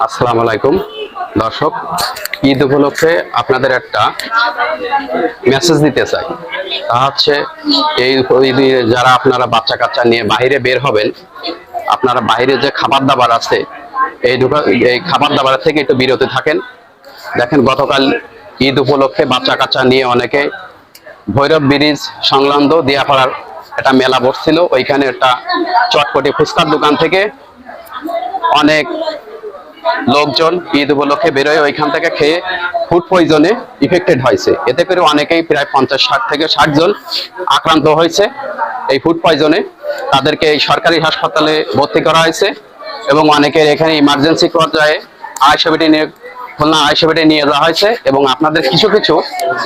আসসালামু আলাইকুম দর্শক, ঈদ উপলক্ষে আপনাদের একটা মেসেজ দিতে চাই। তা হচ্ছে এই ঈদে যারা আপনারা বাচ্চা কাচ্চা নিয়ে বাইরে বের হবেন, আপনারা বাইরে যে খাবার দাবার আছে এই খাবার দাবার থেকে একটু বিরত থাকেন। দেখেন, গতকাল ঈদ উপলক্ষে বাচ্চা কাচ্চা নিয়ে অনেকে ভৈরব ব্রিজ সংলগ্ন দিয়াপাড়ার একটা মেলা বসছিল। ওইখানে একটা চটপটি ফুচকার দোকান থেকে অনেক লোকজন ঈদ উপলক্ষে বেরোয় ওইখান থেকে খেয়ে ফুড পয়জনে ইফেক্টেড হয়েছে। এতে করে অনেকেই প্রায় 50-60 থেকে 60 জন আক্রান্ত হয়েছে এই ফুড পয়জনে। তাদেরকে এই সরকারি হাসপাতালে ভর্তি করা হয়েছে এবং অনেকের এখানে ইমার্জেন্সি পর্যায়ে খুলনা আইসিইউতে নিয়ে যাওয়া হয়েছে। এবং আপনাদের কিছু কিছু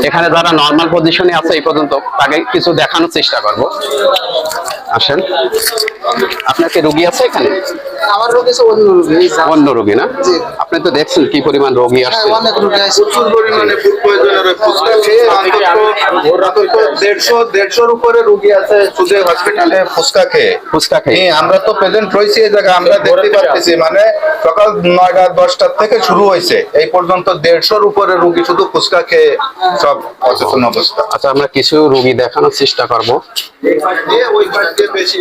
এখানে যারা নর্মাল পজিশনে আছে এই পর্যন্ত তাকে কিছু দেখানোর চেষ্টা করব। আসেন, আপনার কি রোগী আছে এখানে? আমার রোগী অন্য রোগী না? আপনি তো দেখছেন কি পরিমাণ রোগী আসছে। অনেক রোগী আসছে, প্রচুর পরিমাণে ফুড পয়জনের ফুচকা খেয়ে অন্তত 150-150-র উপরে রোগী আছে শুধু হসপিটালে ফুচকা খেয়ে। আমরা তো প্রেজেন্ট রয়েছি এই জায়গায়, আমরা দেখতে পাচ্ছি মানে সকাল 9টা-10টা থেকে শুরু হয়েছে এই পর্যন্ত 150-র উপরে রোগী শুধু ফুচকা খেয়ে সব অচেতন অবস্থা। আচ্ছা, আমরা কিছু রোগী দেখানোর চেষ্টা করব। ওই পাশ দিয়ে বেশি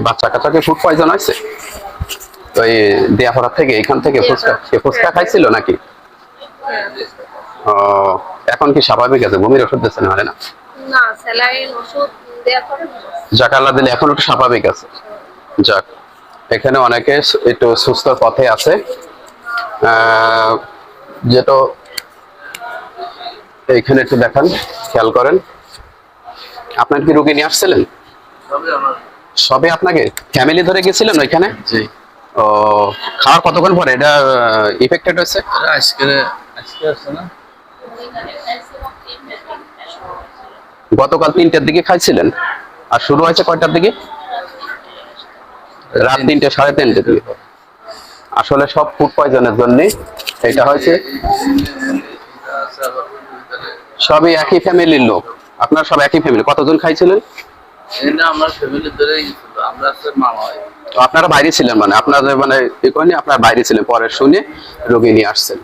বাচ্চা কাচ্চাকে ফুড পয়জন আছে তো এই দিয়াপাড়া থেকে এখান থেকে ফুচকা খাইছিল নাকি? ও, এখন কি স্বাভাবিক আছে? বমির ওষুধ দিচ্ছে না? না, স্যালাইন ওষুধ দেয়া করে যাক আল্লাহ দিলে এখন একটু স্বাভাবিক আছে। যাক, এখানে অনেকে একটু সুস্থ পথে আছে। যেটা এইখানে একটু দেখান, খেয়াল করেন। আপনার কি রোগী নিয়ে আসছিলেন? সবে আপনাকে ফ্যামিলি ধরে গেছিলেন ওইখানে? জি। ও, খাওয়ার কতক্ষণ পরে এটা ইফেক্টেড হয়েছে? আজকে আসছে না, গতকাল 3টার দিকে খাইছিলেন আর শুরু হয়েছে কয়টার দিকে? রাত 3টে-3:30 দিকে। আসলে সব ফুড পয়জনের জন্য এটা হয়েছে। সবই একই ফ্যামিলির লোক? আপনার সব একই ফ্যামিলি? কতজন খাইছিলেন? আমার ফ্যামিলি ধরে গেছিল, আমরা মামা হয়। তো আপনারা বাইরে ছিলেন, মানে আপনাদের মানে কি করেনি, আপনারা বাইরে ছিলেন, পরে শুনে রোগী নিয়ে আসছেন।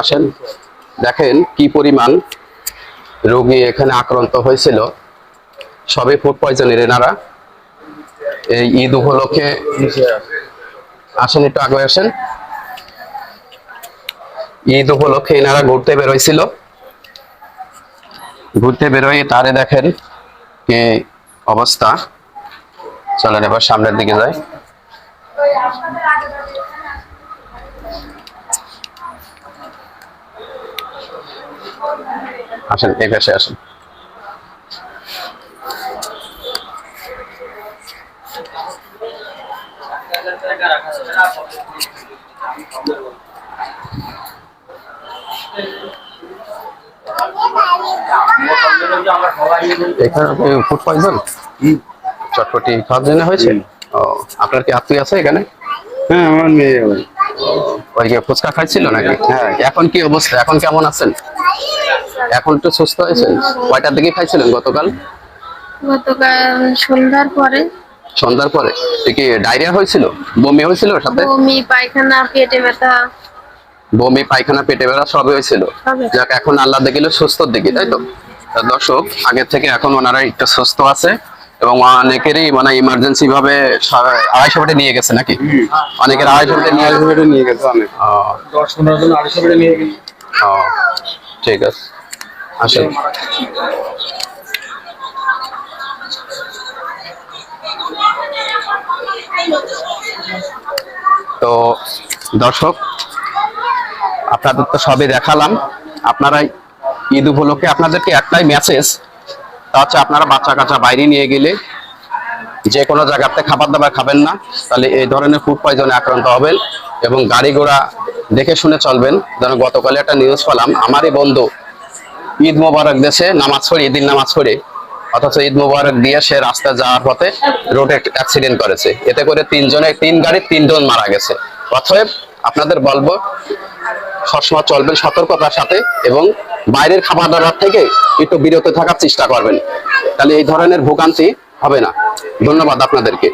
আসেন, দেখেন কি পরিমাণ রোগী এখানে আক্রান্ত হয়েছিল। সবে ফুড পয়জনের এনারা এই ঈদ উপলক্ষে। আসেন, একটু আগে আসেন। ঈদ উপলক্ষে এনারা ঘুরতে বেরোয়ছিল। ঘুরতে বেরোয় তারে দেখেন কি অবস্থা। চলেন এবার সামনের দিকে যাই। আসেন, এই পাশে আসেন। এখানে ফুড পয়জন চটপটি খাওয়ার জন্য হয়েছে? ও, আপনার কি আত্মীয় আছে এখানে? হ্যাঁ, আমার মেয়ে ওই যে ফুচকা খাইছিল নাকি? হ্যাঁ। এখন কি অবস্থা? এখন কেমন আছেন? এখন তো সুস্থ হয়েছেন? কয়টার দিকে খাইছিলেন গতকাল? সন্ধ্যার পরে। সন্ধ্যার পরে? কি ডায়রিয়া হয়েছিল? বমি হয়েছিল সাথে? বমি, পায়খানা, পেটে ব্যথা। বমি, পায়খানা, পেটে ব্যথা সবই হয়েছিল। যাক, এখন আল্লাহ দেখিল সুস্থর দিকে, তাই তো? দর্শক, আগের থেকে এখন ওনারা একটু সুস্থ আছে এবং অনেকেরই মানে ইমার্জেন্সি ভাবে 250 বেডে নিয়ে গেছে নাকি? অনেকের 250 বেডে নিয়ে গেছে। অনেক 10-15 জন 250 বেডে নিয়ে গেছে। ঠিক আছে, আসেন। তো দর্শক, আপনাদের তো সবই দেখালাম। আপনারা ঈদ উপলক্ষে আপনাদেরকে একটাই মেসেজ, তা হচ্ছে আপনারা বাচ্চা কাচ্চা বাইরে নিয়ে গেলে যে কোনো জায়গাতে খাবার দাবার খাবেন না, তাহলে এই ধরনের ফুড পয়জনে আক্রান্ত হবেন। এবং গাড়ি ঘোড়া দেখে শুনে চলবেন। যেন গতকালে একটা নিউজ পেলাম, আমারই বন্ধু ঈদ মোবারক দেশে নামাজ পড়ে, ঈদের নামাজ পড়ে, অথচ ঈদ মোবারক দিয়ে সে রাস্তায় যাওয়ার পথে রোডে অ্যাক্সিডেন্ট করেছে। এতে করে 3 গাড়ির 3 জন মারা গেছে। অতএব আপনাদের বলবো, সবসময় চলবেন সতর্কতার সাথে এবং বাইরের খাবার দাবার থেকে একটু বিরত থাকার চেষ্টা করবেন, তাহলে এই ধরনের ভোগান্তি হবে না। ধন্যবাদ আপনাদেরকে।